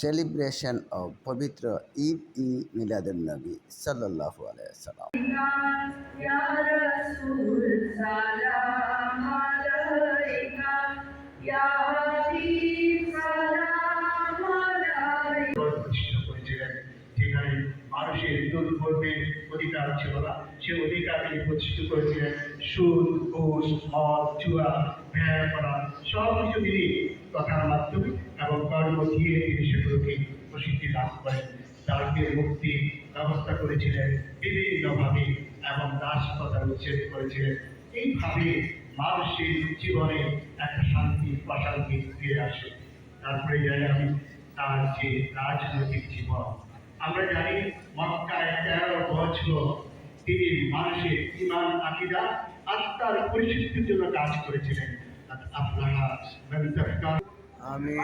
celebration of Pavitra Eid-e-Miladun-Nabi sallallahu alaihi wasallam. Ya Rasul salam alaika, Ya Habib salam alaika। প্রতিষ্ঠা করেছিলেন যেখানে মানুষের দুর্ভোগের অধিকার ছিল না, সে অধিকার তিনি প্রতিষ্ঠিত করেছিলেন। সুদ, ঘুষ, মদ, জুয়া, ব্যয় করা সব কিছু তিনি কথার মাধ্যমে এবং কর্ম দিয়ে তিনি সেগুলোকে প্রসিদ্ধি লাভ করেন। তাকে মুক্তি ব্যবস্থা করেছিলেন বিভিন্নভাবে এবং দাসপ্রথা উচ্ছেদ করেছিলেন। এইভাবে মানুষের জীবনে একটা শান্তি প্রশান্তি ফিরে আসে। তারপরে জানি আমি তার যে রাজনৈতিক জীবন, আমরা জানি মক্কায় 13 বছর তিনি মানুষের ঈমান, আকীদা, আত্মার পরিশুদ্ধির জন্য কাজ করেছিলেন। আপনারা আমিন।